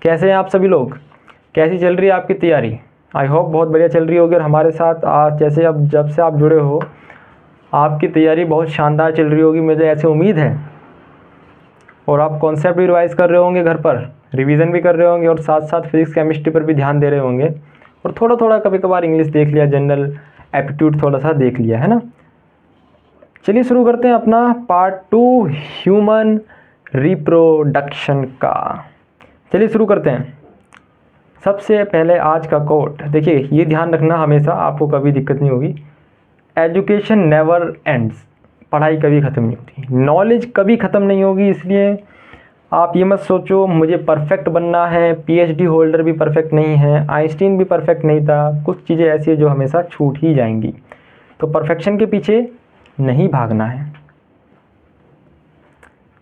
कैसे हैं आप सभी लोग? कैसी चल रही है आपकी तैयारी? आई होप बहुत बढ़िया चल रही होगी। और हमारे साथ आज जैसे अब जब से आप जुड़े हो आपकी तैयारी बहुत शानदार चल रही होगी, मुझे ऐसे उम्मीद है। और आप कॉन्सेप्ट भी रिवाइज़ कर रहे होंगे, घर पर रिवीजन भी कर रहे होंगे, और साथ साथ फिजिक्स केमिस्ट्री पर भी ध्यान दे रहे होंगे। और थोड़ा थोड़ा कभी कभार इंग्लिश देख लिया, जनरल एप्टीट्यूड थोड़ा सा देख लिया है ना। चलिए शुरू करते हैं अपना पार्ट 2 ह्यूमन रिप्रोडक्शन का। चलिए शुरू करते हैं। सबसे पहले आज का कोट देखिए, ये ध्यान रखना हमेशा, आपको कभी दिक्कत नहीं होगी। एजुकेशन नेवर एंड्स, पढ़ाई कभी ख़त्म नहीं होती, नॉलेज कभी ख़त्म नहीं होगी। इसलिए आप ये मत सोचो मुझे परफेक्ट बनना है, पीएचडी होल्डर भी परफेक्ट नहीं है, आइंस्टीन भी परफेक्ट नहीं था। कुछ चीज़ें ऐसी है जो हमेशा छूट ही जाएंगी, तो परफेक्शन के पीछे नहीं भागना है।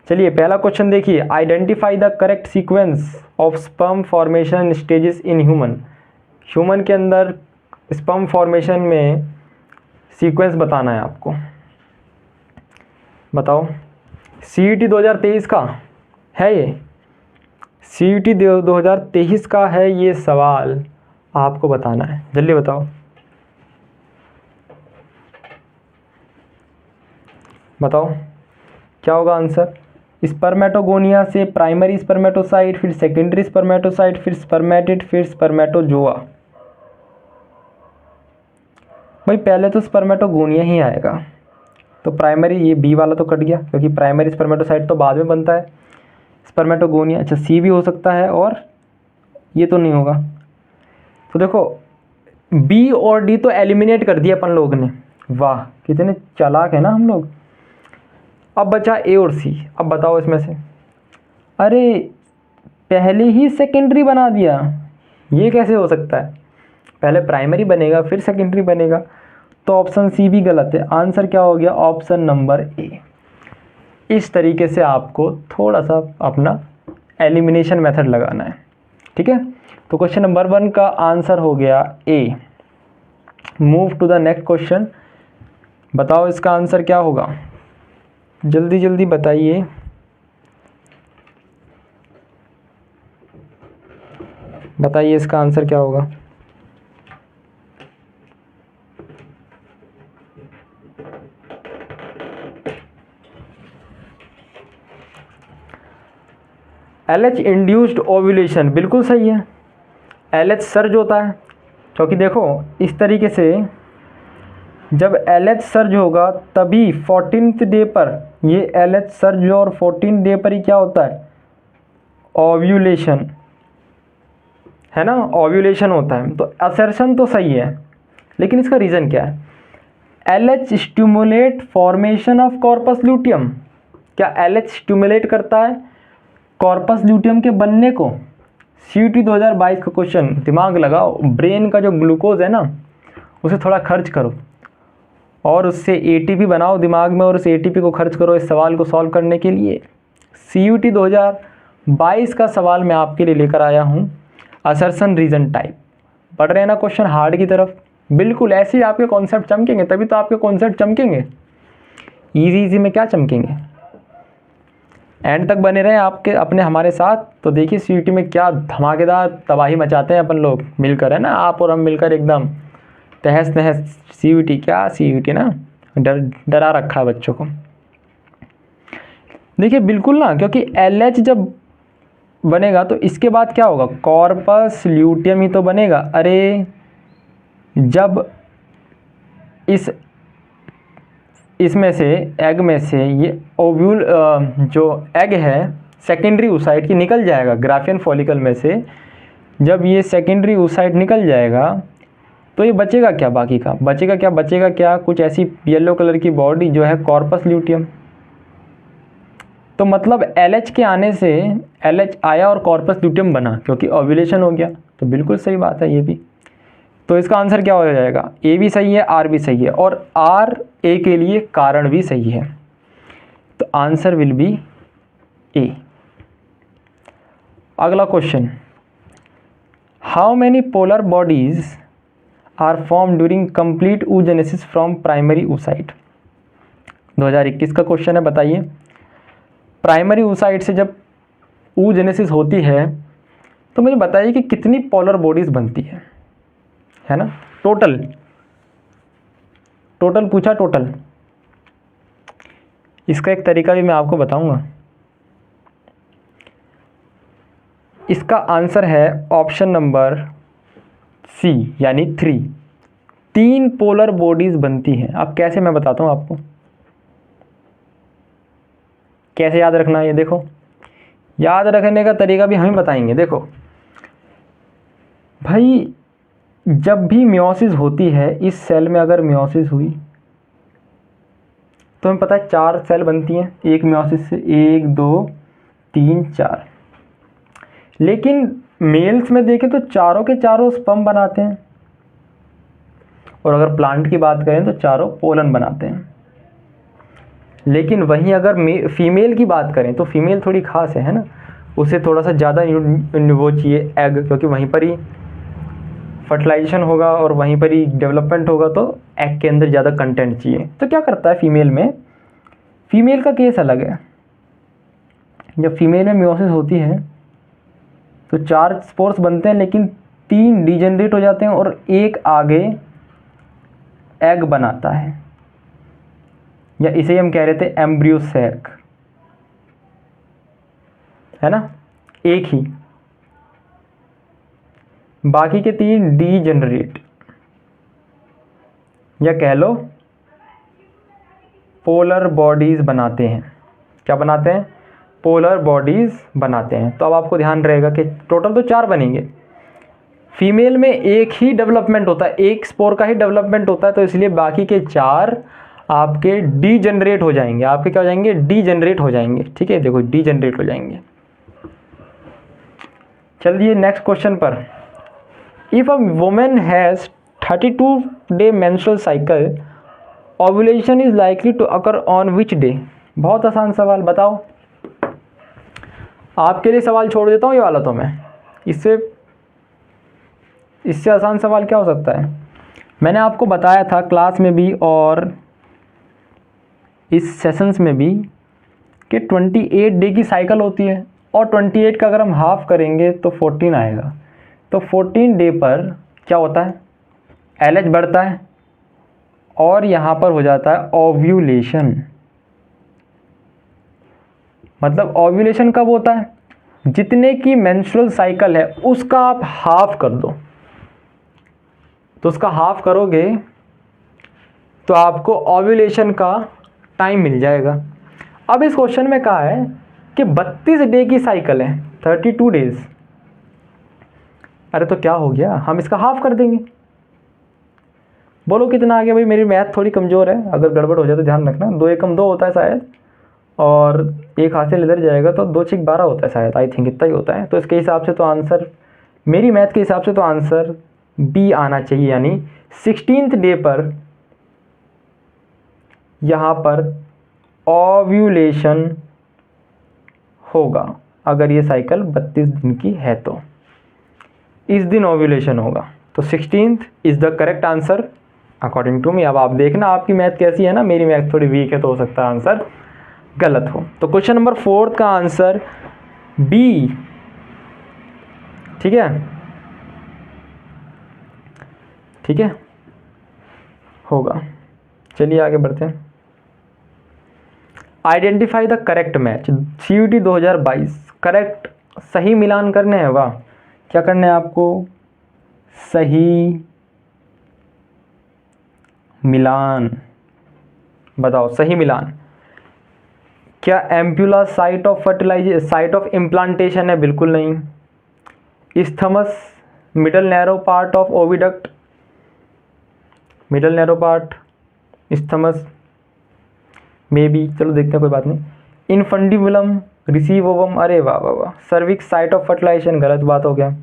चलिए पहला क्वेश्चन देखिए, identify the correct sequence of sperm formation stages in human. Human के अंदर स्पर्म फॉर्मेशन में सीक्वेंस बताना है आपको। बताओ, सीईटी 2023 का है ये, सीईटी 2023 का है ये सवाल, आपको बताना है। जल्दी बताओ, बताओ क्या होगा आंसर। स्पर्मेटोगोनिया से प्राइमरी स्पर्मेटोसाइट, फिर सेकेंडरी स्पर्मेटोसाइट, फिर स्पर्मेटिड, फिर स्पर्मेटोजोआ। भाई पहले तो स्पर्मेटोगोनिया ही आएगा, तो प्राइमरी, ये बी वाला तो कट गया क्योंकि प्राइमरी स्पर्मेटोसाइट तो बाद में बनता है। स्पर्मेटोगोनिया, अच्छा सी भी हो सकता है, और ये तो नहीं होगा। तो देखो बी और डी तो एलिमिनेट कर दिया अपन लोग ने। वाह कितने चालाक है ना हम लोग। अब बचा ए और सी। अब बताओ इसमें से, अरे पहले ही सेकेंडरी बना दिया, ये कैसे हो सकता है? पहले प्राइमरी बनेगा फिर सेकेंडरी बनेगा, तो ऑप्शन सी भी गलत है। आंसर क्या हो गया? Option number A. इस तरीके से आपको थोड़ा सा अपना एलिमिनेशन मेथड लगाना है, ठीक है। तो क्वेश्चन नंबर 1 का आंसर हो गया A. Move to the next question. बताओ इसका आंसर क्या होगा, जल्दी जल्दी बताइए। बताइए इसका आंसर क्या होगा। LH इंड्यूस्ड ओव्यूलेशन, बिल्कुल सही है। LH सर्ज होता है, क्योंकि देखो इस तरीके से जब LH सर्ज होगा तभी 14th डे पर ये LH सर्ज, और 14th डे पर ही क्या होता है? ओव्यूलेशन, है ना, ओव्यूलेशन होता है। तो असर्शन तो सही है, लेकिन इसका रीज़न क्या है? LH stimulate formation of corpus luteum. क्या LH स्टिमुलेट करता है कॉर्पस ल्यूटियम के बनने को? सीईटी 2022 का क्वेश्चन, दिमाग लगाओ। ब्रेन का जो ग्लूकोज है ना, उसे थोड़ा खर्च करो और उससे एटीपी बनाओ दिमाग में, और उस एटीपी को खर्च करो इस सवाल को सॉल्व करने के लिए। सीईटी 2022 का सवाल मैं आपके लिए लेकर आया हूँ, असर्शन रीजन टाइप। पढ़ रहे हैं ना क्वेश्चन हार्ड की तरफ? बिल्कुल ऐसे ही आपके कॉन्सेप्ट चमकेंगे, तभी तो आपके कॉन्सेप्ट चमकेंगे। इजी इजी में क्या चमकेंगे? एंड तक बने रहें आपके अपने हमारे साथ, तो देखिए सीईटी में क्या धमाकेदार तबाही मचाते हैं अपन लोग मिलकर, है ना। आप और हम मिलकर एकदम तहस नहस। सीईटी क्या सीईटी ना, डरा रखा है बच्चों को। देखिए बिल्कुल ना, क्योंकि LH जब बनेगा तो इसके बाद क्या होगा? कॉर्पस ल्यूटियम ही तो बनेगा। अरे जब इसमें से एग में से ये ओव्यूल जो एग है सेकेंडरी oocyte की निकल जाएगा ग्राफियन फॉलिकल में से। जब ये सेकेंडरी oocyte निकल जाएगा तो ये बचेगा क्या? बाकी का बचेगा क्या? बचेगा क्या? कुछ ऐसी येलो कलर की बॉडी जो है कॉर्पस ल्यूटियम। तो मतलब LH के आने से LH आया और कॉर्पस ल्यूटियम बना, क्योंकि ओव्यूलेशन हो गया। तो बिल्कुल सही बात है ये भी। तो इसका आंसर क्या हो जाएगा? ए भी सही है, आर भी सही है, और आर ए के लिए कारण भी सही है। तो आंसर विल बी ए। अगला question, how many polar bodies are form during complete oogenesis from primary oocyte। 2021 का क्वेश्चन है, बताइए प्राइमरी oocyte से जब oogenesis होती है तो मुझे बताइए कि कितनी पोलर बॉडीज बनती है ना, टोटल पूछा, टोटल। इसका एक तरीका भी मैं आपको बताऊंगा। इसका आंसर है ऑप्शन नंबर सी, यानी 3। 3 पोलर बॉडीज बनती हैं। अब कैसे, मैं बताता हूं आपको कैसे याद रखना है। ये देखो, याद रखने का तरीका भी हम ही बताएंगे। देखो भाई, जब भी मियोसिस होती है, इस सेल में अगर मियोसिस हुई तो हमें पता है 4 सेल बनती हैं एक मियोसिस से, 1 2 3 4। लेकिन मेल्स में देखें तो चारों के चारों स्पर्म बनाते हैं, और अगर प्लांट की बात करें तो चारों पोलन बनाते हैं। लेकिन वहीं अगर फीमेल की बात करें तो फीमेल थोड़ी खास है ना, उसे थोड़ा सा ज़्यादा वो चाहिए एग, क्योंकि वहीं पर ही फर्टिलाइजेशन होगा और वहीं पर ही डेवलपमेंट होगा, तो एग के अंदर ज़्यादा कंटेंट चाहिए। तो क्या करता है फीमेल में, फीमेल का केस अलग है। जब फीमेल में मियोसिस होती है तो 4 स्पोर्स बनते हैं, लेकिन 3 डिजेनरेट हो जाते हैं और एक आगे एग बनाता है, या इसे हम कह रहे थे एम्ब्रियो सैक, है ना, एक ही। बाकी के 3 डीजेनरेट, या कह लो पोलर बॉडीज बनाते हैं। क्या बनाते हैं, पोलर बॉडीज बनाते हैं। तो अब आपको ध्यान रहेगा कि टोटल तो 4 बनेंगे, फीमेल में एक ही डेवलपमेंट होता है, एक स्पोर का ही डेवलपमेंट होता है, तो इसलिए बाकी के 4 आपके डीजेनरेट हो जाएंगे। आपके क्या हो जाएंगे, डीजेनरेट हो जाएंगे। ठीक है, देखो डीजेनरेट हो जाएंगे। चलिए नेक्स्ट क्वेश्चन पर। If a women has 32-day menstrual cycle, ovulation is likely to occur on which day. बहुत आसान सवाल, बताओ। आपके लिए सवाल छोड़ देता हूँ ये वाला, तो मैं इससे आसान सवाल क्या हो सकता है। मैंने आपको बताया था क्लास में भी और इस सेशंस में भी कि 28 डे की साइकिल होती है, और 28 का अगर हम हाफ करेंगे तो 14 आएगा। तो 14 डे पर क्या होता है, LH बढ़ता है और यहाँ पर हो जाता है ओव्यूलेशन। मतलब ओव्यूलेशन कब होता है, जितने की मेंस्ट्रुअल साइकिल है उसका आप हाफ कर दो। तो उसका हाफ करोगे तो आपको ओव्यूलेशन का टाइम मिल जाएगा। अब इस क्वेश्चन में कहा है कि 32 डे की साइकिल है, 32 डेज। अरे तो क्या हो गया, हम इसका हाफ कर देंगे। बोलो कितना आ गया भाई, मेरी मैथ थोड़ी कमज़ोर है, अगर गड़बड़ हो जाए तो ध्यान रखना। 2 एकम 2 होता है शायद, और एक हाथ से इधर जाएगा तो 2 6 12 होता है शायद, आई थिंक इतना ही होता है। तो इसके हिसाब से तो आंसर, मेरी मैथ के हिसाब से तो आंसर बी आना चाहिए, यानी 16th डे पर यहाँ पर ओव्यूलेशन होगा। अगर ये साइकिल 32 दिन की है तो इस दिन ओव्यूलेशन होगा। तो 16th is the correct answer according to me. अब आप देखना आपकी मैथ कैसी है ना, मेरी मैथ थोड़ी वीक है तो हो सकता है आंसर गलत हो। तो क्वेश्चन नंबर 4 का आंसर बी, ठीक है, ठीक है, होगा। चलिए आगे बढ़ते हैं। Identify the correct match, CUET 2022 correct, सही मिलान करने हैं। वाह, क्या करना है आपको, सही मिलान। बताओ सही मिलान। क्या ampulla site of fertilization, site of implantation है? बिल्कुल नहीं। Isthmus middle narrow part of oviduct, middle narrow part isthmus may be, चलो देखते हैं, कोई बात नहीं। इनफंडिबुलम रिसीव ओवम, अरे वाह वाह वाह। सर्विक्स साइट ऑफ फर्टिलाइजेशन, गलत बात हो गया।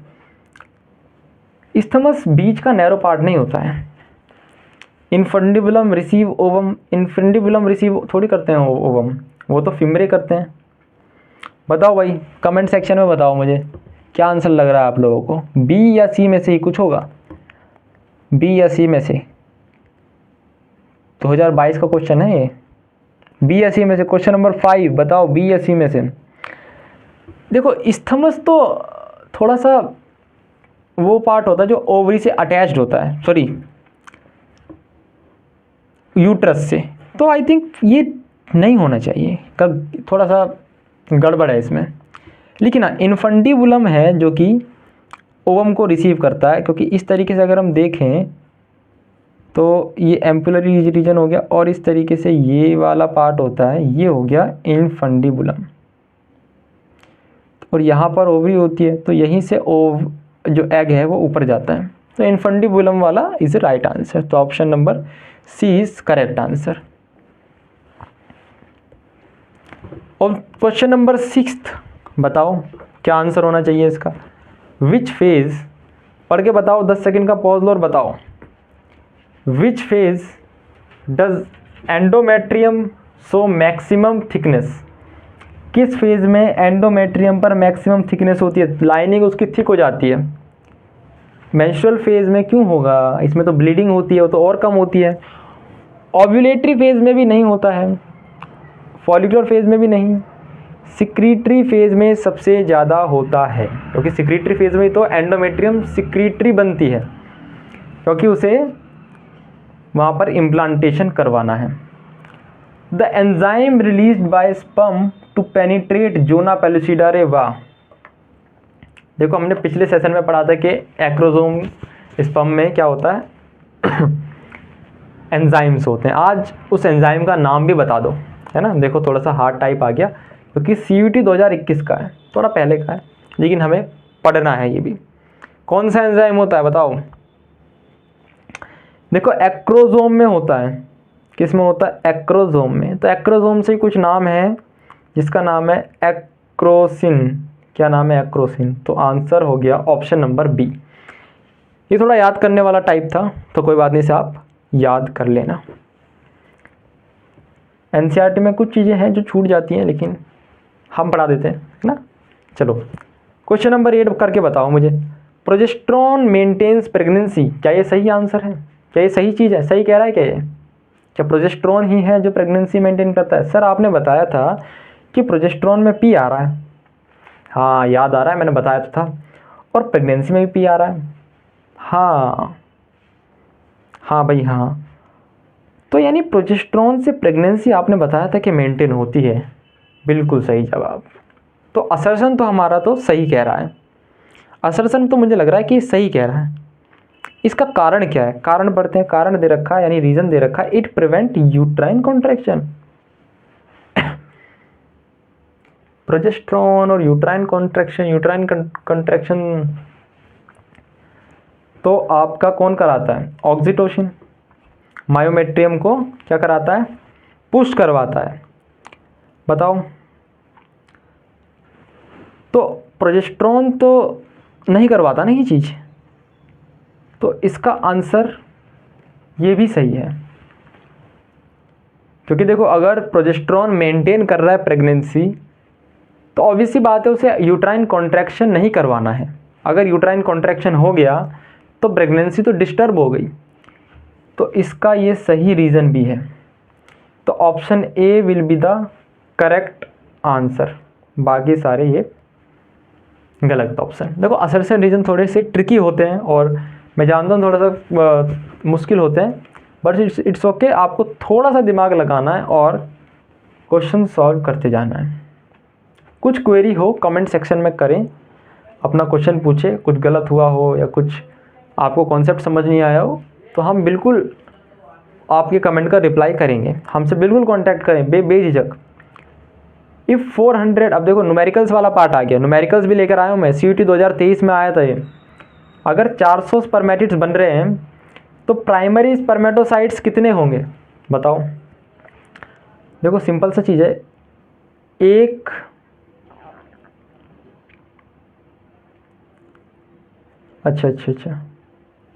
इस्थमस बीच का नैरो पार्ट नहीं होता है। Infundibulum receive ovum, infundibulum receive थोड़ी करते हैं ओवम, वो तो फिमरे करते हैं। बताओ भाई, कमेंट सेक्शन में बताओ मुझे क्या आंसर लग रहा है आप लोगों को, बी या सी में से ही कुछ होगा, बी या सी में से। 2022 का क्वेश्चन है ये, बी या सी में से। क्वेश्चन नंबर 5 बताओ, बी या सी में से। देखो इस्थमस तो थोड़ा सा वो पार्ट होता है जो ओवरी से अटैच्ड होता है, सॉरी यूट्रस से। तो आई थिंक ये नहीं होना चाहिए, थोड़ा सा गड़बड़ है इसमें। लेकिन हाँ, इन्फंडिबुलम है जो कि ओवम को रिसीव करता है, क्योंकि इस तरीके से अगर हम देखें तो ये एम्पुलरी रीजन हो गया, और इस तरीके से ये वाला पार्ट होता है, ये हो गया इन्फंडिबुलम, और यहाँ पर ओवरी होती है, तो यहीं से जो एग है वो ऊपर जाता है। तो इन्फंडिबुलम वाला इज राइट आंसर। तो option number C is correct answer. और क्वेश्चन नंबर 6 बताओ क्या आंसर होना चाहिए इसका। विच फेज, पढ़ के बताओ, 10 सेकंड का पॉज लो और बताओ। Which phase does endometrium show maximum thickness, किस फेज में एंडोमेट्रियम पर मैक्सिमम थिकनेस होती है, लाइनिंग उसकी थिक हो जाती है। मेंस्ट्रुअल फेज में क्यों होगा, इसमें तो ब्लीडिंग होती है, वो तो और कम होती है। ओव्यूलेटरी फेज में भी नहीं होता है, फॉलिकुलर फेज में भी नहीं, सिक्रीटरी फेज में सबसे ज़्यादा होता है, क्योंकि सिक्रीटरी फेज में तो एंडोमेट्रियम सिक्रीटरी बनती है, क्योंकि उसे वहाँ पर इम्प्लांटेशन करवाना है। The enzyme released by sperm to penetrate zona pellucida, रे वाह। देखो हमने पिछले सेशन में पढ़ा था कि एक्रोसोम स्पर्म में क्या होता है एंजाइम्स होते हैं। आज उस एंजाइम का नाम भी बता दो, है ना। देखो थोड़ा सा हार्ड टाइप आ गया, क्योंकि CUT 2021 का है, थोड़ा पहले का है, लेकिन हमें पढ़ना है ये भी। कौन सा एंजाइम होता है बताओ। देखो एक्रोसोम में होता है, किस में होता है, एक्रोसोम में। तो एक्रोसोम से कुछ नाम है जिसका नाम है एक्रोसिन। क्या नाम है, एक्रोसिन। तो आंसर हो गया ऑप्शन नंबर बी। ये थोड़ा याद करने वाला टाइप था, तो कोई बात नहीं, से आप याद कर लेना। NCERT में कुछ चीज़ें हैं जो छूट जाती हैं, लेकिन हम पढ़ा देते हैं ना। चलो क्वेश्चन नंबर 8 करके बताओ मुझे। प्रोजेस्टेरॉन मेंटेन्स प्रेगनेंसी, क्या ये सही आंसर है, क्या ये सही चीज़ है, सही कह रहा है क्या ये, क्या प्रोजेस्टेरॉन ही है जो प्रेगनेंसी मेंटेन करता है। सर आपने बताया था कि प्रोजेस्टेरॉन में P आ रहा है, हाँ याद आ रहा है, मैंने बताया तो था, और प्रेगनेंसी में भी P आ रहा है। हाँ हाँ भाई हाँ, तो यानी प्रोजेस्टेरॉन से प्रेगनेंसी आपने बताया था कि मेंटेन होती है, बिल्कुल सही जवाब। तो असर्शन तो हमारा तो सही कह रहा है, असर्शन तो मुझे लग रहा है कि सही कह रहा है। इसका कारण क्या है, कारण पढ़ते हैं, कारण दे रखा है, यानी रीजन दे रखा है, it prevent uterine contraction. Progesterone और यूट्राइन कॉन्ट्रैक्शन तो आपका कौन कराता है, ऑक्सीटोसिन। मायोमेट्रियम को क्या कराता है, पुश करवाता है। बताओ, तो प्रोजेस्टेरॉन तो नहीं करवाता ना ये चीज़, तो इसका आंसर ये भी सही है। क्योंकि देखो अगर प्रोजेस्टेरॉन मेंटेन कर रहा है प्रेगनेंसी, तो ऑब्वियसली बात है उसे यूट्राइन कॉन्ट्रैक्शन नहीं करवाना है। अगर यूट्राइन कॉन्ट्रैक्शन हो गया तो प्रेगनेंसी तो डिस्टर्ब हो गई। तो इसका ये सही रीज़न भी है। तो option A will be the correct answer, बाकी सारे ये गलत ऑप्शन। देखो असर्शन रीजन थोड़े से ट्रिकी होते हैं, और मैं जानता हूँ थोड़ा सा मुश्किल होते हैं, बट इट्स ओके। आपको थोड़ा सा दिमाग लगाना है और क्वेश्चन सॉल्व करते जाना है। कुछ क्वेरी हो कमेंट सेक्शन में करें, अपना क्वेश्चन पूछे, कुछ गलत हुआ हो या कुछ आपको कॉन्सेप्ट समझ नहीं आया हो, तो हम बिल्कुल आपके कमेंट का रिप्लाई करेंगे। हमसे बिल्कुल कांटेक्ट करें बेझिझक। इफ़ 400, अब देखो न्यूमेरिकल्स वाला पार्ट आ गया, न्यूमेरिकल्स भी लेकर आया हूँ मैं, CUT 2023 में आया था ये। अगर 400 स्पर्मेटिड्स बन रहे हैं तो प्राइमरी स्पर्मेटोसाइट्स कितने होंगे बताओ। देखो सिंपल सा चीज़ है, एक अच्छा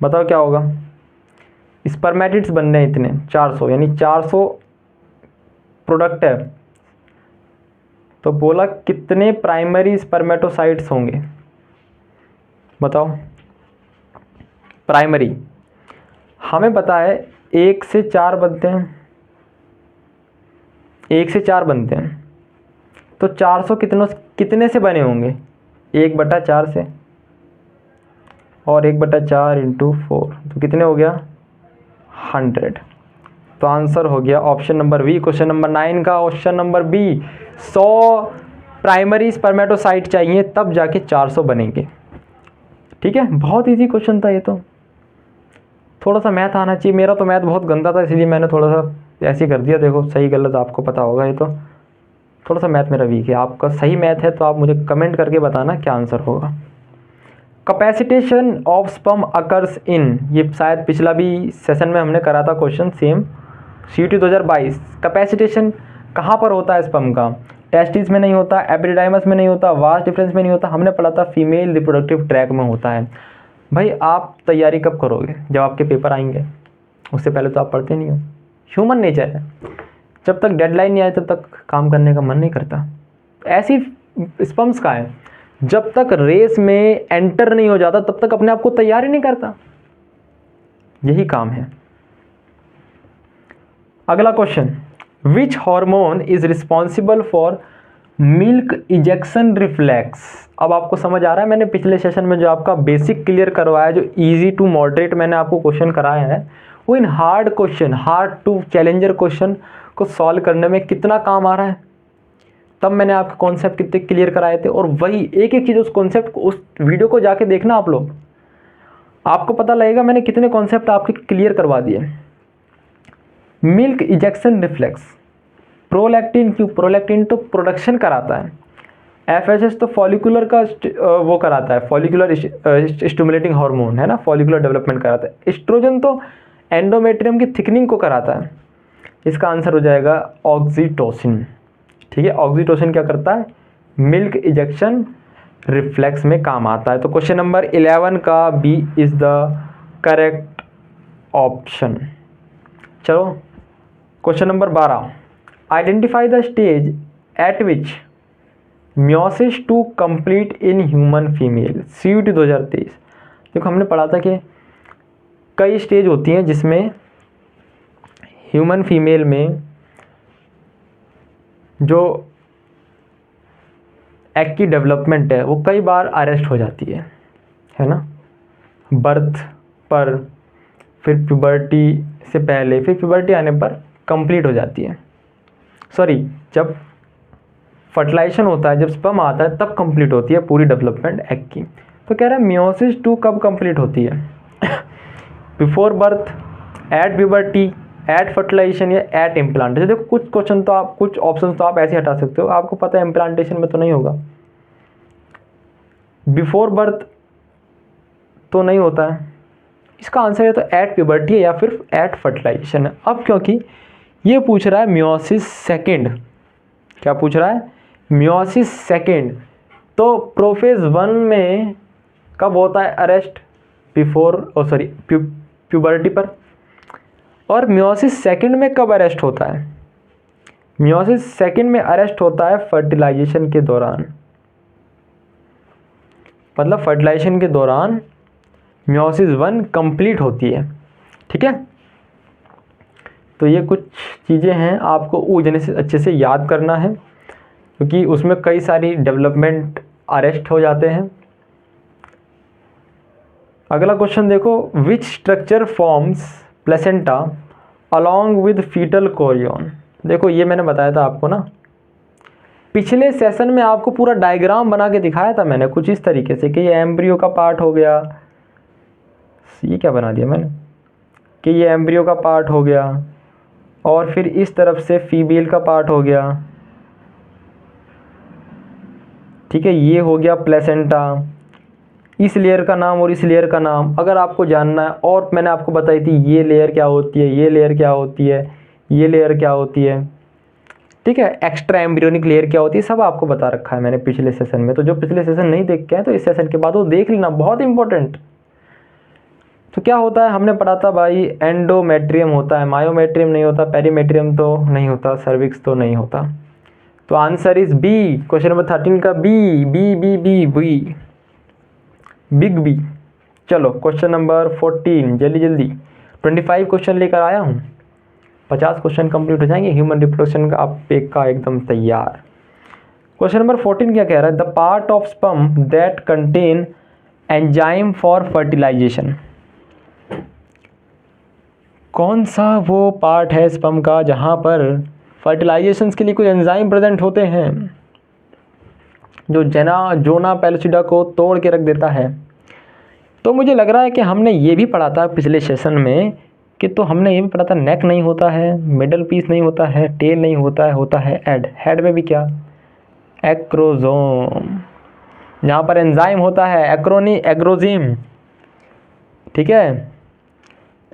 बताओ क्या होगा। स्पर्मेटिड्स बनने हैं इतने 400, यानी 400 प्रोडक्ट है, तो बोला कितने प्राइमरी स्पर्मेटोसाइट्स होंगे बताओ। प्राइमरी हमें पता है 1 से 4 बनते हैं, 1 से 4 बनते हैं, तो 400 कितने से बने होंगे, 1/4 से। और 1/4 इंटू 4 तो कितने हो गया 100। तो आंसर हो गया option number B. Question number 9 का option number B 100 primary spermatocyte चाहिए तब जाके 400 बनेंगे। ठीक है, बहुत इजी क्वेश्चन था ये तो। थोड़ा सा मैथ आना चाहिए, मेरा तो मैथ बहुत गंदा था इसलिए मैंने थोड़ा सा ऐसे कर दिया। देखो सही गलत आपको पता होगा, ये तो थोड़ा सा मैथ मेरा वीक है। आपका सही मैथ है तो आप मुझे कमेंट करके बताना क्या आंसर होगा। Capacitation of sperm occurs in, ये शायद पिछला भी सेशन में हमने करा था क्वेश्चन सेम, CUET 2022। कैपेसिटेशन कहाँ पर होता है स्पर्म का? टेस्टिस में नहीं होता, एपिडिडाइमस में नहीं होता, वास डिफरेंस में नहीं होता, हमने पढ़ा था फीमेल रिप्रोडक्टिव ट्रैक में होता है। भाई आप तैयारी कब करोगे? जब आपके पेपर आएंगे, उससे पहले तो आप पढ़ते नहीं हो। ह्यूमन नेचर है, जब तक डेडलाइन नहीं आए तब तक काम करने का मन नहीं करता। ऐसी स्पर्म्स का है, जब तक रेस में एंटर नहीं हो जाता तब तक अपने आप को तैयार ही नहीं करता। यही काम है। अगला question, which hormone is responsible for milk ejection reflex? अब आपको समझ आ रहा है, मैंने पिछले सेशन में जो आपका बेसिक क्लियर करवाया, जो इजी टू मॉडरेट मैंने आपको क्वेश्चन कराया है, वो इन hard question, hard to challenger question को सॉल्व करने में कितना काम आ रहा है। तब मैंने आपके कॉन्सेप्ट कितने क्लियर कराए थे, और वही एक एक चीज़ उस कॉन्सेप्ट को, उस वीडियो को जाके देखना आप लोग, आपको पता लगेगा मैंने कितने कॉन्सेप्ट आपके क्लियर करवा दिए। मिल्क इजेक्शन रिफ्लेक्स, प्रोलैक्टिन, क्यों? प्रोलैक्टिन तो प्रोडक्शन कराता है, FSH तो फॉलिकुलर का वो कराता है, फॉलिकुलर स्टिमुलेटिंग हार्मोन है ना, फॉलिकुलर डेवलपमेंट कराता है। एस्ट्रोजन तो एंडोमेट्रियम की थिकनिंग को कराता है। इसका आंसर हो जाएगा ऑक्सीटोसिन। ठीक है, ऑक्सीटोसिन क्या करता है? मिल्क इजेक्शन रिफ्लेक्स में काम आता है। तो क्वेश्चन नंबर 11 का B is the correct option. चलो question number 12, identify the stage at which meiosis to complete in human female, CUET 2023। देखो हमने पढ़ा था कि कई स्टेज होती हैं जिसमें ह्यूमन फीमेल में जो एग की डेवलपमेंट है वो कई बार अरेस्ट हो जाती है ना, बर्थ पर, फिर प्यूबर्टी से पहले, फिर प्यूबर्टी आने पर कंप्लीट हो जाती है। सॉरी, जब फर्टिलाइजेशन होता है, जब स्पर्म आता है तब कंप्लीट होती है पूरी डेवलपमेंट एग की। तो कह रहा है मियोसिस 2 कब कंप्लीट होती है? Before birth, at puberty, at fertilization या एट इम्प्लांटेशन। देखो कुछ क्वेश्चन तो आप, कुछ ऑप्शन तो आप ऐसे हटा सकते हो, आपको पता है इम्प्लांटेशन में तो नहीं होगा, बिफोर बर्थ तो नहीं होता है। इसका आंसर है तो एट प्यूबर्टी है या फिर एट फर्टिलाइजेशन है। अब क्योंकि ये पूछ रहा है मियोसिस सेकेंड, क्या पूछ रहा है? Meiosis second. तो प्रोफेज 1 में कब होता है अरेस्ट? बिफोर, सॉरी, प्यूबर्टी पर। और मियोसिस सेकेंड में कब अरेस्ट होता है? मियोसिस सेकेंड में अरेस्ट होता है फर्टिलाइजेशन के दौरान, मतलब फर्टिलाइजेशन के दौरान मियोसिस 1 कंप्लीट होती है। ठीक है, तो ये कुछ चीज़ें हैं आपको oogenesis अच्छे से याद करना है, क्योंकि उसमें कई सारी डेवलपमेंट अरेस्ट हो जाते हैं। अगला क्वेश्चन देखो, which structure forms placenta along with foetal chorion? देखो ये मैंने बताया था आपको ना, पिछले सेशन में आपको पूरा डायग्राम बना के दिखाया था मैंने कुछ इस तरीके से कि ये एम्ब्रियो का पार्ट हो गया, ये क्या बना दिया मैंने, कि ये एम्ब्रियो का पार्ट हो गया, और फिर इस तरफ से फीमेल का पार्ट हो गया। ठीक है, ये हो गया प्लेसेंटा, इस लेयर का नाम और इस लेयर का नाम अगर आपको जानना है। और मैंने आपको बताई थी ये लेयर क्या होती है, ये लेयर क्या होती है, ये लेयर क्या होती है। ठीक है, एक्स्ट्रा एम्ब्रियोनिक लेयर क्या होती है, सब आपको बता रखा है मैंने पिछले सेशन में। तो जो पिछले सेशन नहीं देख के आए तो इस सेशन के बाद वो देख लेना, बहुत इंपॉर्टेंट। तो क्या होता है, हमने पढ़ा था भाई एंडोमेट्रियम होता है, मायोमेट्रियम नहीं होता, पेरीमेट्रियम तो नहीं होता, सर्विक्स तो नहीं होता। तो answer is B, question number 13 का B, B B B B, big B. चलो क्वेश्चन नंबर 14, जल्दी जल्दी 25 क्वेश्चन लेकर आया हूँ, 50 क्वेश्चन कंप्लीट हो जाएंगे ह्यूमन रिप्रोडक्शन का आप पेक का एकदम तैयार। क्वेश्चन नंबर 14 क्या कह रहा है? The part of sperm that contain enzyme for fertilization. कौन सा वो पार्ट है स्पर्म का जहाँ पर फर्टिलाइजेशन के लिए कुछ एंजाइम प्रेजेंट होते हैं जो जोना पेलुसिडा को तोड़ के रख देता है। तो मुझे लग रहा है कि हमने ये भी पढ़ा था पिछले सेशन में कि तो हमने ये भी पढ़ा था नेक नहीं होता है, मिडल पीस नहीं होता है, टेल नहीं होता है, होता है हेड में भी क्या एक्रोजोम, जहाँ पर एंजाइम होता है एग्रोजिम। ठीक है,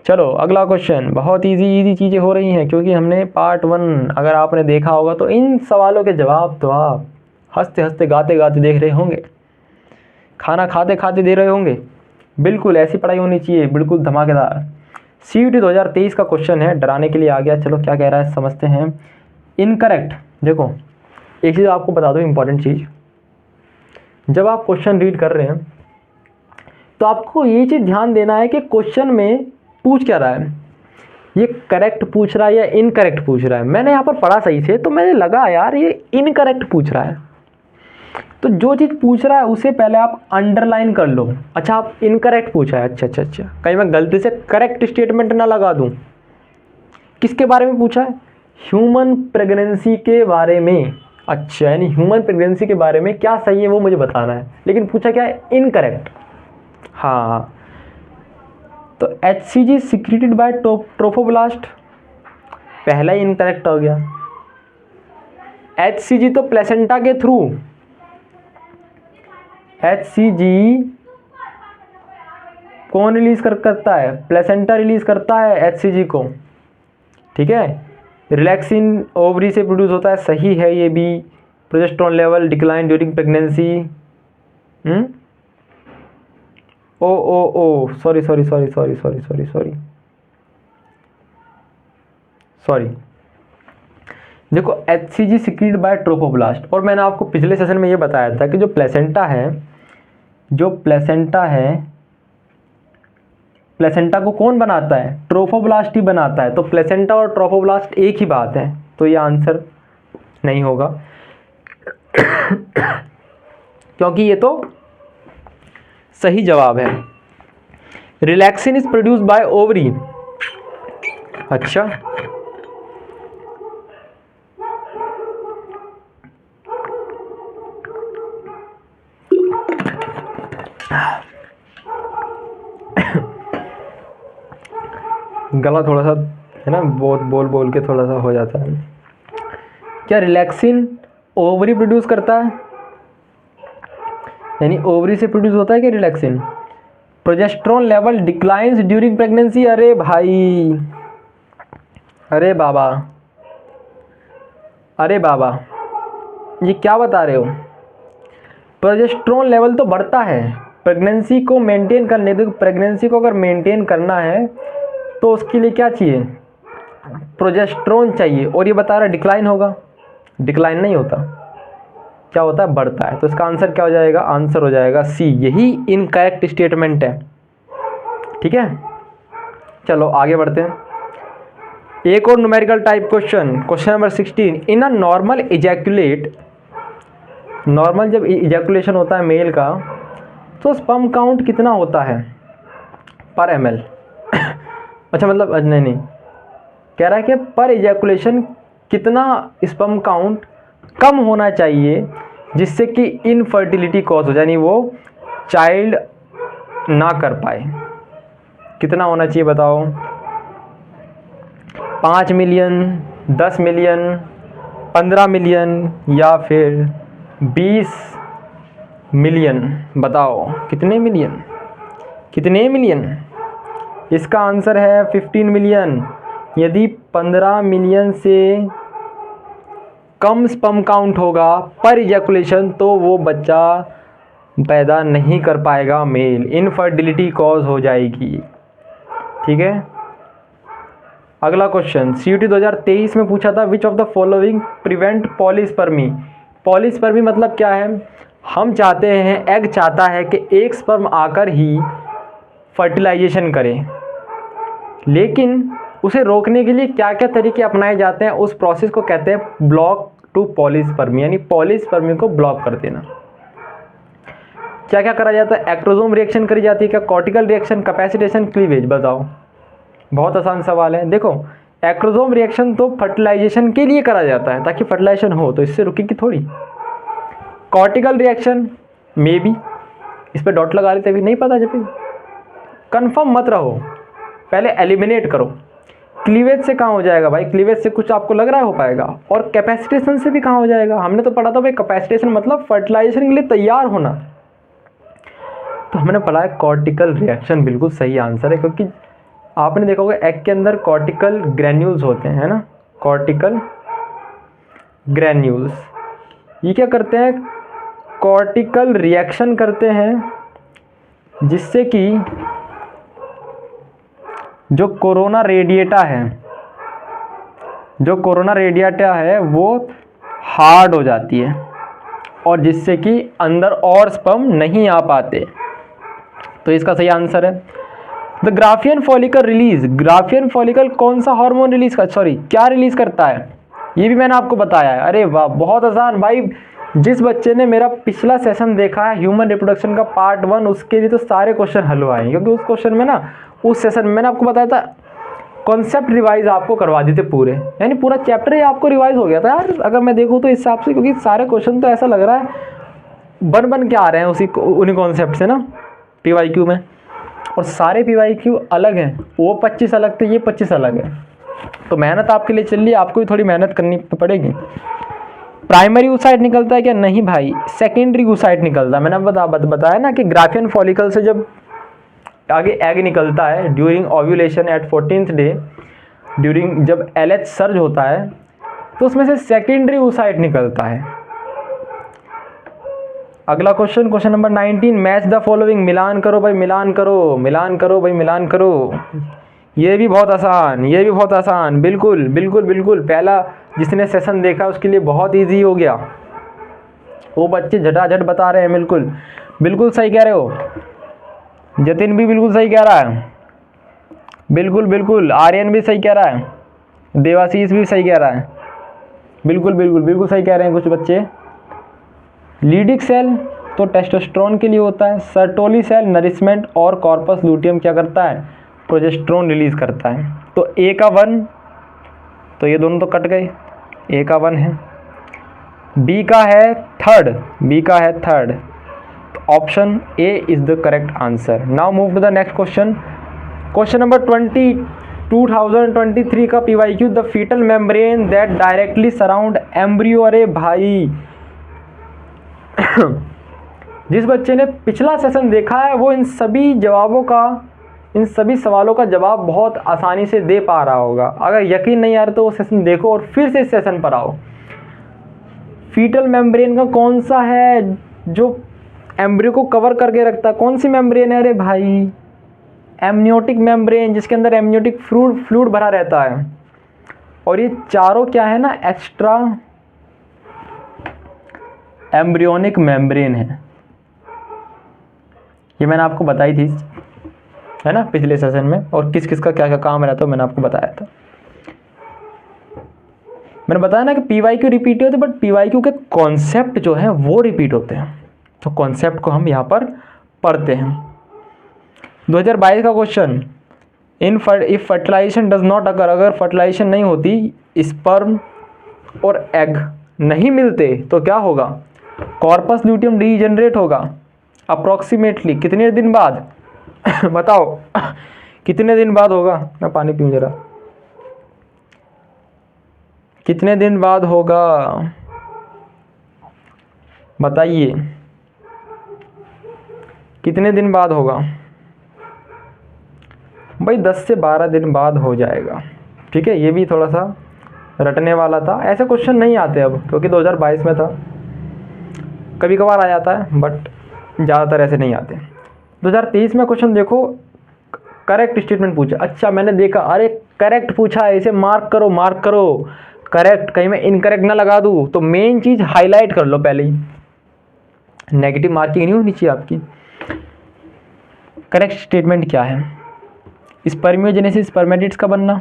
चलो अगला क्वेश्चन। बहुत इजी चीज़ें हो रही हैं क्योंकि हमने पार्ट 1 अगर आपने देखा होगा तो इन सवालों के जवाब तो आप हंसते हंसते गाते गाते देख रहे होंगे, खाना खाते खाते दे रहे होंगे। बिल्कुल ऐसी पढ़ाई होनी चाहिए, बिल्कुल धमाकेदार। CUET 2023 का क्वेश्चन है, डराने के लिए आ गया। चलो क्या कह रहा है समझते हैं। इनकरेक्ट। देखो एक चीज़ आपको बता दो, इंपॉर्टेंट चीज़, जब आप क्वेश्चन रीड कर रहे हैं तो आपको ये चीज़ ध्यान देना है कि क्वेश्चन में पूछ क्या रहा है, ये करेक्ट पूछ रहा है या इनकरेक्ट पूछ रहा है। मैंने यहाँ पर पढ़ा सही से तो मैंने लगा यार ये इनकरेक्ट पूछ रहा है, तो जो चीज़ पूछ रहा है उसे पहले आप अंडरलाइन कर लो। अच्छा आप इनकरेक्ट पूछा है, अच्छा, कहीं मैं गलती से करेक्ट स्टेटमेंट ना लगा दूँ। किसके बारे में पूछा है? ह्यूमन प्रेगनेंसी के बारे में। अच्छा यानी ह्यूमन प्रेगनेंसी के बारे में क्या सही है वो मुझे बताना है, लेकिन पूछा क्या है? इनकरेक्ट। हाँ तो HCG सिक्रेटेड बाय ट्रोफोब्लास्ट, पहला ही इनकरेक्ट हो गया। HCG तो प्लेसेंटा के थ्रू, HCG कौन रिलीज करता है? प्लेसेंटा रिलीज करता है HCG को। ठीक है, रिलैक्सिन ओवरी से प्रोड्यूस होता है, सही है ये भी। Progesterone level decline during pregnancy. Sorry देखो HCG सिक्रीट बाय ट्रोफोब्लास्ट। और मैंने आपको पिछले सेशन में ये बताया था कि जो प्लेसेंटा है, प्लेसेंटा को कौन बनाता है? ट्रोफोब्लास्ट ही बनाता है। तो प्लेसेंटा और ट्रोफोब्लास्ट एक ही बात है, तो ये आंसर नहीं होगा क्योंकि ये तो सही जवाब है। Relaxin is produced by ovary. अच्छा गला थोड़ा सा है ना, बहुत बोल के थोड़ा सा हो जाता है। क्या रिलैक्सिन ओवरी प्रोड्यूस करता है? यानी ओवरी से प्रोड्यूस होता है क्या relaxin? Progesterone level declines during pregnancy. अरे भाई, अरे बाबा ये क्या बता रहे हो? प्रोजेस्टेरोन लेवल तो बढ़ता है प्रेगनेंसी को मेंटेन करने। देखो प्रेगनेंसी को अगर मेंटेन करना है तो उसके लिए क्या चाहिए? प्रोजेस्टेरोन चाहिए। और ये बता रहा है डिक्लाइन होगा, डिक्लाइन नहीं होता, क्या होता है? बढ़ता है। तो इसका आंसर क्या हो जाएगा? आंसर हो जाएगा C। यही इनकरेक्ट स्टेटमेंट है। ठीक है, चलो आगे बढ़ते हैं। एक और numerical type question number 16। In a normal ejaculate, normal जब इजैकुलेशन होता है मेल का तो स्पर्म काउंट कितना होता है पर ml? अच्छा मतलब नहीं कह रहा है कि पर इजैकुलेशन कितना स्पर्म काउंट कम होना चाहिए जिससे कि इनफर्टिलिटी कॉज हो, यानी वो चाइल्ड ना कर पाए। कितना होना चाहिए बताओ? 5 मिलियन, 10 मिलियन, 15 मिलियन या फिर 20 मिलियन? बताओ कितने मिलियन? इसका आंसर है 15 मिलियन। यदि 15 मिलियन से कम स्पर्म काउंट होगा पर इजैकुलेशन तो वो बच्चा पैदा नहीं कर पाएगा, मेल, इनफर्टिलिटी कॉज हो जाएगी। ठीक है, अगला क्वेश्चन CUET 2023 में पूछा था which of the following prevent polyspermy. Polyspermy मतलब क्या है? हम चाहते हैं, एग चाहता है कि एक स्पर्म आकर ही फर्टिलाइजेशन करे, लेकिन उसे रोकने के लिए क्या क्या तरीके अपनाए जाते हैं? उस प्रोसेस को कहते हैं ब्लॉक टू पॉलीस्पर्मी, यानी पॉलीस्पर्मी को ब्लॉक कर देना। क्या क्या करा जाता है? एक्टोजोम रिएक्शन करी जाती है क्या? कॉर्टिकल रिएक्शन, कैपेसिटेशन, क्लीवेज, बताओ। बहुत आसान सवाल है। देखो एक्टोजोम रिएक्शन तो फर्टिलाइजेशन के लिए करा जाता है ताकि फर्टिलाइजेशन हो, तो इससे रुकेगी थोड़ी। कॉर्टिकल रिएक्शन मे बी, इस पर डॉट लगा लेते हैं, नहीं पता जब कंफर्म मत रहो, पहले एलिमिनेट करो। क्लीवेज से कहाँ हो जाएगा भाई? क्लीवेज से कुछ आपको लग रहा है हो पाएगा? और कैपेसिटेशन से भी कहाँ हो जाएगा? हमने तो पढ़ा था भाई कैपेसिटेशन मतलब फर्टिलाइजेशन के लिए तैयार होना, तो हमने पढ़ा है कॉर्टिकल रिएक्शन बिल्कुल सही आंसर है, क्योंकि आपने देखा होगा एग के अंदर कॉर्टिकल ग्रैन्यूल्स होते हैं, है ना, कॉर्टिकल ग्रैन्यूल्स। ये क्या करते हैं? कॉर्टिकल रिएक्शन करते हैं, जिससे कि जो कोरोना रेडिएटा है वो हार्ड हो जाती है, और जिससे कि अंदर और स्पर्म नहीं आ पाते, तो इसका सही आंसर है the Graafian follicle release. Graafian follicle कौन सा हार्मोन रिलीज कर, क्या रिलीज करता है? ये भी मैंने आपको बताया है। अरे वाह, बहुत आसान भाई। जिस बच्चे ने मेरा पिछला सेशन देखा है ह्यूमन रिप्रोडक्शन का पार्ट 1, उसके लिए तो सारे क्वेश्चन हल हुए हैं, क्योंकि उस क्वेश्चन में ना, उस सेशन में मैंने आपको बताया था, कॉन्सेप्ट रिवाइज आपको करवा दी थे पूरे, यानी पूरा चैप्टर ही आपको रिवाइज हो गया था यार, अगर मैं देखूँ तो इस हिसाब से, क्योंकि सारे क्वेश्चन तो ऐसा लग रहा है बन के आ रहे हैं उन्हीं कॉन्सेप्ट से ना PYQ में, और सारे PYQ अलग हैं, वो 25 अलग थे, ये 25 अलग है, तो मेहनत आपके लिए चल रही है, आपको भी थोड़ी मेहनत करनी पड़ेगी। प्राइमरी oocyte निकलता है क्या? नहीं भाई, सेकेंडरी oocyte निकलता है। मैंने बताया ना कि ग्राफियन फॉलिकल से जब आगे एग निकलता है during ovulation at 14th day, during जब LH सर्ज होता है, तो उसमें से सेकेंडरी oocyte निकलता है। अगला question number 19, match the following. मिलान करो भाई, मिलान करो भाई, मिलान करो। ये भी बहुत आसान, बिल्कुल। पहला जिसने सेशन देखा उसके लिए बहुत इजी हो गया, वो बच्चे झटाझट बता रहे हैं, बिल्कुल सही कह रहे हो। जतिन भी बिल्कुल सही कह रहा है, बिल्कुल। आर्यन भी सही कह रहा है, देवाशीष भी सही कह रहा है, बिल्कुल सही कह रहे हैं कुछ बच्चे। लीडिक सेल तो टेस्टोस्टेरोन के लिए होता है, सर्टोली सेल नरिशमेंट, और कॉर्पस लूटियम क्या करता है? प्रोजेस्टेरोन रिलीज करता है। तो A का 1, तो ये दोनों तो कट गए, A का 1 है, B का है थर्ड, तो option A is the correct answer. Now move to the next question number 20, 2023 का PYQ, the foetal membrane that directly surround embryo. अरे भाई जिस बच्चे ने पिछला सेशन देखा है वो इन सभी सवालों का जवाब बहुत आसानी से दे पा रहा होगा। अगर यकीन नहीं आ रहा तो वो सेशन देखो और फिर से इस सेशन पर आओ। फीटल मेम्ब्रेन का कौन सा है जो एम्ब्रियो को कवर करके रखता है? कौन सी मेम्ब्रेन है? अरे भाई एमनियोटिक मेम्ब्रेन, जिसके अंदर एमनियोटिक फ्लूइड भरा रहता है। और ये चारों क्या है ना, एक्स्ट्रा एम्ब्रियोनिक मेम्ब्रेन है। ये मैंने आपको बताई थी, है ना, पिछले सेशन में, और किस किस का क्या क्या काम रहता है मैंने आपको बताया था। मैंने बताया ना कि PYQ रिपीट होते, बट PYQ के कॉन्सेप्ट जो है वो रिपीट होते हैं, तो कॉन्सेप्ट को हम यहाँ पर पढ़ते हैं। 2022 का question, if fertilization does not occur, अगर फर्टिलाइजेशन नहीं होती, स्पर्म और एग नहीं मिलते, तो क्या होगा? कॉर्पस ल्यूटियम डीजेनरेट होगा। अप्रॉक्सीमेटली कितने दिन बाद बताओ कितने दिन बाद होगा? मैं पानी पीऊं जरा। कितने दिन बाद होगा बताइए, कितने दिन बाद होगा भाई? 10 से 12 दिन बाद हो जाएगा, ठीक है। ये भी थोड़ा सा रटने वाला था, ऐसे क्वेश्चन नहीं आते अब, क्योंकि 2022 में था, कभी कभार आ जाता है, बट ज़्यादातर ऐसे नहीं आते। 2023 में क्वेश्चन देखो, करेक्ट स्टेटमेंट पूछा। अच्छा मैंने देखा, अरे करेक्ट पूछा है, इसे मार्क करो करेक्ट, कहीं मैं इनकरेक्ट ना लगा दूँ, तो मेन चीज़ हाईलाइट कर लो पहले ही, नेगेटिव मार्किंग नहीं होनी चाहिए आपकी। करेक्ट स्टेटमेंट क्या है? स्पर्मियोजेनेसिस, स्पर्मेटिड्स का बनना,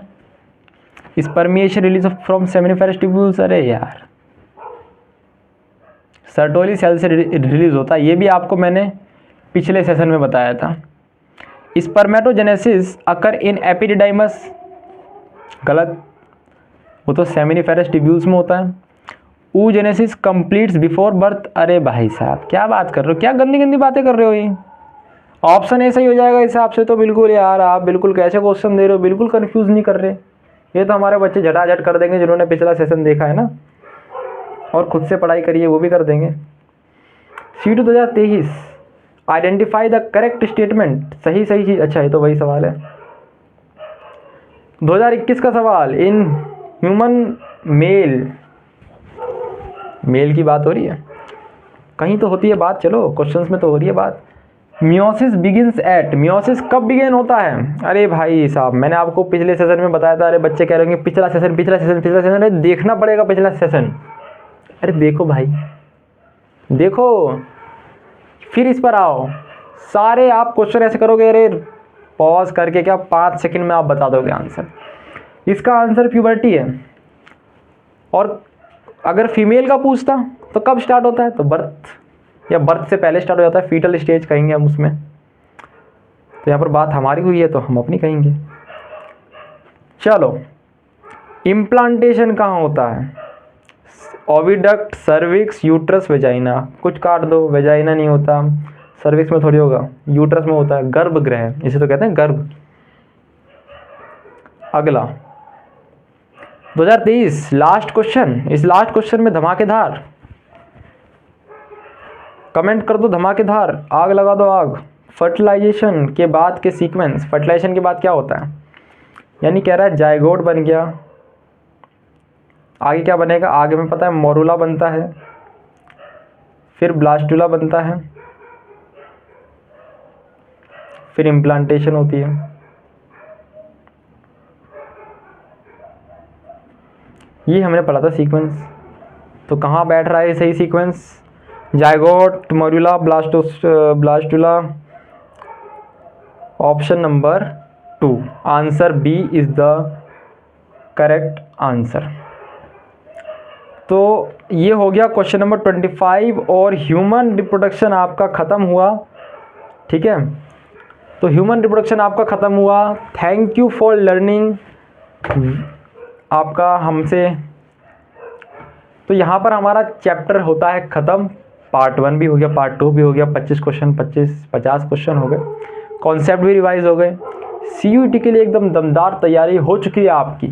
spermiation release from seminiferous tubules. अरे यार सर्टोली सेल से रिलीज होता है, ये भी आपको मैंने पिछले सेशन में बताया था। स्पर्मेटोजेनेसिस अकर इन एपिडिडाइमस, गलत, वो तो सेमिनिफेरस ट्यूब्यूल्स में होता है। oogenesis कंप्लीट्स बिफोर बर्थ, अरे भाई साहब क्या बात कर रहे हो, क्या गंदी गंदी बातें कर रहे हो। ये ऑप्शन ऐसा ही हो जाएगा हिसाब से तो। बिल्कुल यार, आप बिल्कुल कैसे क्वेश्चन दे रहे हो, बिल्कुल कंफ्यूज नहीं कर रहे। ये तो हमारे बच्चे झटाझट कर देंगे जिन्होंने पिछला सेशन देखा है ना, और खुद से पढ़ाई करिए वो भी कर देंगे। C2 2023, identify the correct statement, सही सही चीज़, अच्छा ये तो वही सवाल है। 2021 का सवाल, इन ह्यूमन मेल की बात हो रही है, कहीं तो होती है बात, चलो क्वेश्चंस में तो हो रही है बात। मियोसिस बिगिंस एट, मियोसिस कब बिगिन होता है? अरे भाई साहब मैंने आपको पिछले सेशन में बताया था। अरे बच्चे कह रहे होंगे पिछला सेशन, अरे देखना पड़ेगा पिछला सेशन। अरे देखो भाई, देखो फिर इस पर आओ। सारे आप क्वेश्चन ऐसे करोगे, अरे पॉज करके क्या 5 सेकंड में आप बता दोगे आंसर। इसका आंसर प्यूबर्टी है। और अगर फीमेल का पूछता तो कब स्टार्ट होता है, तो बर्थ या बर्थ से पहले स्टार्ट हो जाता है, फीटल स्टेज कहेंगे हम उसमें। तो यहाँ पर बात हमारी हुई है तो हम अपनी कहेंगे। चलो, इम्प्लांटेशन कहाँ होता है? Oviduct, cervix, uterus, vagina. कुछ काट दो, वेजाइना नहीं होता, सर्विक्स में थोड़ी होगा, यूट्रस में होता है। गर्भगृह इसे तो कहते हैं, गर्भ। अगला 2023 लास्ट क्वेश्चन। इस लास्ट क्वेश्चन में धमाकेदार कमेंट कर दो, धमाकेदार, आग लगा दो आग। फर्टिलाइजेशन के बाद के सीक्वेंस, फर्टिलाइजेशन के बाद क्या होता है? यानी कह रहा है जाइगोट बन गया, आगे क्या बनेगा? आगे में पता है मोरुला बनता है, फिर ब्लास्टुला बनता है, फिर इम्प्लांटेशन होती है। ये हमने पढ़ा था सीक्वेंस। तो कहाँ बैठ रहा है सही sequence? Zygote, morula, blastula. Option number 2, answer B is the correct answer. तो ये हो गया क्वेश्चन नंबर 25 और ह्यूमन रिप्रोडक्शन आपका ख़त्म हुआ। ठीक है, तो ह्यूमन रिप्रोडक्शन आपका ख़त्म हुआ। थैंक यू फॉर लर्निंग आपका हमसे। तो यहाँ पर हमारा चैप्टर होता है ख़त्म। पार्ट 1 भी हो गया, पार्ट 2 भी हो गया। 25 क्वेश्चन, 50 क्वेश्चन हो गए, कॉन्सेप्ट भी रिवाइज हो गए। CUET के लिए एकदम दमदार तैयारी हो चुकी है आपकी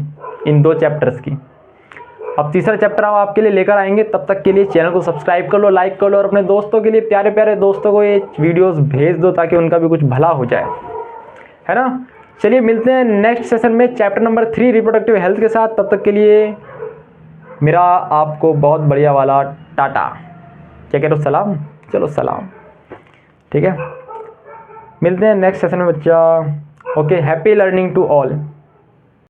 इन 2 चैप्टर्स की। अब तीसरा चैप्टर हम आपके लिए लेकर आएंगे। तब तक के लिए चैनल को सब्सक्राइब कर लो, लाइक कर लो, और अपने दोस्तों के लिए, प्यारे प्यारे दोस्तों को ये वीडियोस भेज दो ताकि उनका भी कुछ भला हो जाए, है ना। चलिए मिलते हैं नेक्स्ट सेशन में चैप्टर नंबर 3 रिप्रोडक्टिव हेल्थ के साथ। तब तक के लिए मेरा आपको बहुत बढ़िया वाला टाटा। क्या कह रहे हो? सलाम। चलो सलाम, ठीक है। मिलते हैं नेक्स्ट सेशन में बच्चा। Okay, happy learning to all.